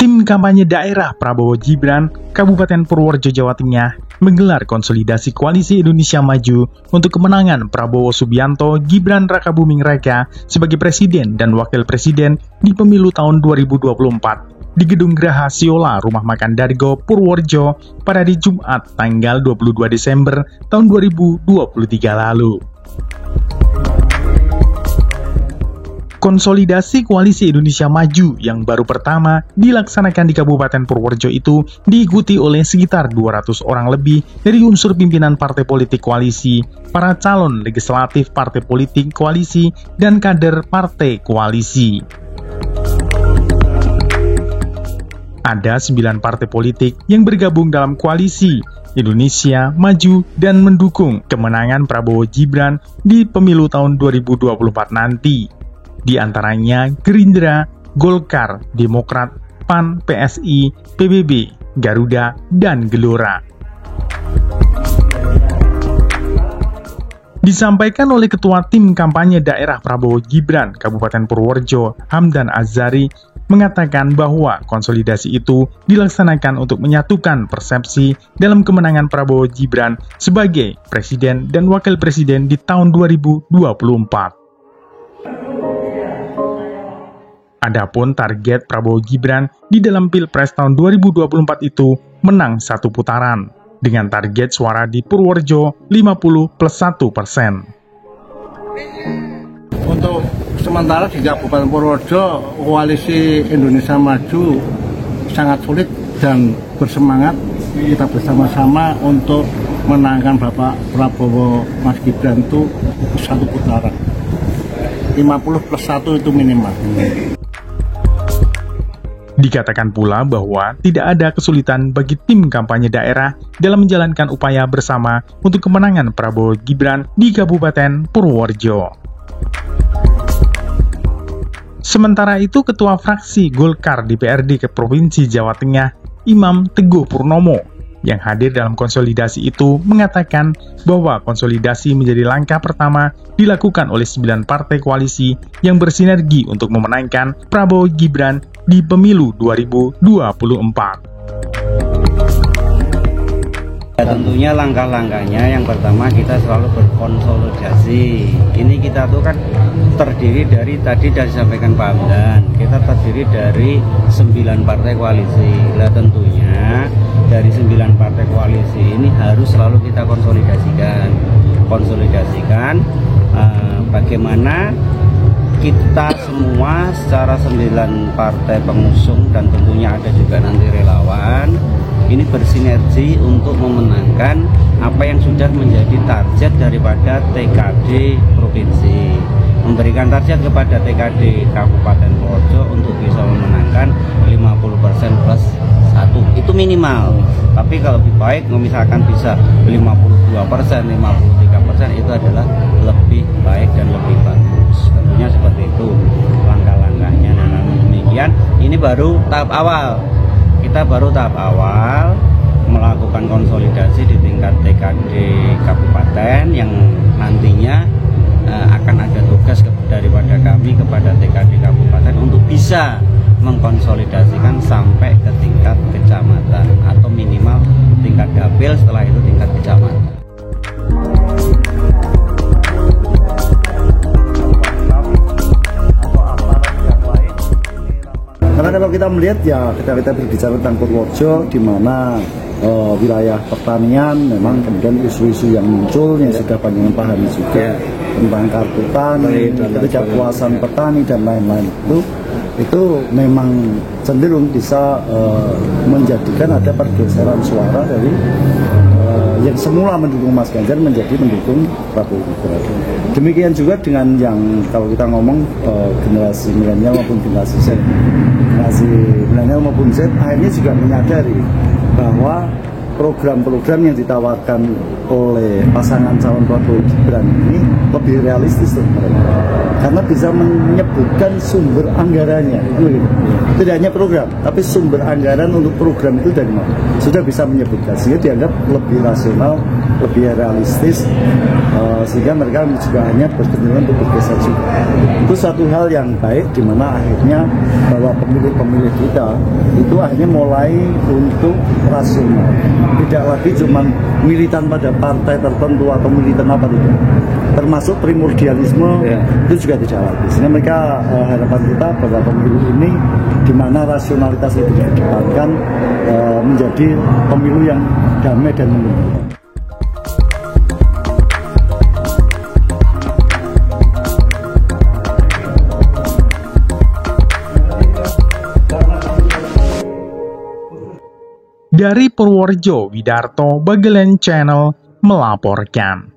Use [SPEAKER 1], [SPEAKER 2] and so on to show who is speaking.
[SPEAKER 1] Tim kampanye daerah Prabowo Gibran, Kabupaten Purworejo, Jawa Tengah, menggelar konsolidasi Koalisi Indonesia Maju untuk kemenangan Prabowo Subianto Gibran Rakabuming Raka sebagai Presiden dan Wakil Presiden di pemilu tahun 2024 di Gedung Graha Siola, Rumah Makan Dargo, Purworejo pada hari Jumat tanggal 22 Desember tahun 2023 lalu. Konsolidasi Koalisi Indonesia Maju yang baru pertama dilaksanakan di Kabupaten Purworejo itu diikuti oleh sekitar 200 orang lebih dari unsur pimpinan partai politik koalisi, para calon legislatif partai politik koalisi, dan kader partai koalisi. Ada 9 partai politik yang bergabung dalam koalisi Indonesia Maju dan mendukung kemenangan Prabowo Gibran di pemilu tahun 2024 nanti. Di antaranya Gerindra, Golkar, Demokrat, PAN, PSI, PBB, Garuda, dan Gelora. Disampaikan oleh Ketua Tim Kampanye Daerah Prabowo Gibran, Kabupaten Purworejo, Hamdan Azari, mengatakan bahwa konsolidasi itu dilaksanakan untuk menyatukan persepsi dalam kemenangan Prabowo Gibran sebagai Presiden dan Wakil Presiden di tahun 2024. Adapun target Prabowo Gibran di dalam Pilpres tahun 2024 itu menang 1 putaran, dengan target suara di Purworejo 50+1%.
[SPEAKER 2] Untuk sementara di Kabupaten Purworejo, Koalisi Indonesia Maju sangat sulit dan bersemangat kita bersama-sama untuk menangkan Bapak Prabowo Mas Gibran itu 1 putaran. 50+1 itu minimal.
[SPEAKER 1] Dikatakan pula bahwa tidak ada kesulitan bagi tim kampanye daerah dalam menjalankan upaya bersama untuk kemenangan Prabowo Gibran di Kabupaten Purworejo. Sementara itu, Ketua Fraksi Golkar DPRD ke Provinsi Jawa Tengah, Imam Teguh Purnomo, yang hadir dalam konsolidasi itu mengatakan bahwa konsolidasi menjadi langkah pertama dilakukan oleh 9 partai koalisi yang bersinergi untuk memenangkan Prabowo Gibran di pemilu 2024.
[SPEAKER 3] Tentunya langkah-langkahnya yang pertama kita selalu berkonsolidasi. Ini kita tuh kan terdiri dari, tadi sudah disampaikan Pak Hamdan, kita terdiri dari 9 partai koalisi. Nah tentunya dari 9 partai koalisi ini harus selalu kita konsolidasikan bagaimana kita semua secara 9 partai pengusung dan tentunya ada juga nanti relawan ini bersinergi untuk memenangkan apa yang sudah menjadi target daripada TKD provinsi, memberikan target kepada TKD Kabupaten Purworejo untuk bisa memenangkan 50%+1 itu minimal. Tapi kalau lebih baik misalkan bisa 52%, 53% itu adalah lebih baik dan lebih bagus. Tentunya seperti itu langkah-langkahnya. Dan demikian ini baru tahap awal. Kita baru tahap awal melakukan konsolidasi di tingkat TKD Kabupaten yang nantinya akan ada tugas daripada kami kepada TKD Kabupaten untuk bisa mengkonsolidasikan sampai ke tingkat kecamatan atau minimal tingkat dapil, setelah itu tingkat kecamatan.
[SPEAKER 4] Karena kalau kita melihat ya kita berbicara tentang Purworejo di mana wilayah pertanian memang kemudian isu-isu yang muncul yang sudah banyak pahami juga tentang kartu tani, ketidakpuasan petani dan lain-lain itu memang cenderung bisa menjadikan ada pergeseran suara dari yang semula mendukung Mas Ganjar menjadi mendukung Prabowo Gibran. Demikian juga dengan yang kalau kita ngomong generasi milenial maupun generasi Z, generasi milenial maupun Z akhirnya juga menyadari bahwa program-program yang ditawarkan oleh pasangan calon Prabowo Gibran ini lebih realistis tuh mereka. Karena bisa menyebutkan sumber anggarannya. Tidak hanya program, tapi sumber anggaran untuk program itu dari mana. Sudah bisa menyebutkan, sehingga dianggap lebih rasional, lebih realistis, sehingga mereka juga hanya berkepentingan untuk bergeser juga. Itu satu hal yang baik, di mana akhirnya bahwa pemilih-pemilih kita itu akhirnya mulai untuk rasional. Tidak lagi cuma militan pada partai tertentu atau militan apa tidak. Termasuk primordialisme itu juga tidak lagi. Sehingga mereka harapan kita pada pemilu ini di mana rasionalitas itu dikedepankan menjadi pemilu yang damai dan menguntungkan.
[SPEAKER 1] Dari Purworejo, Widarto Bagelen Channel melaporkan.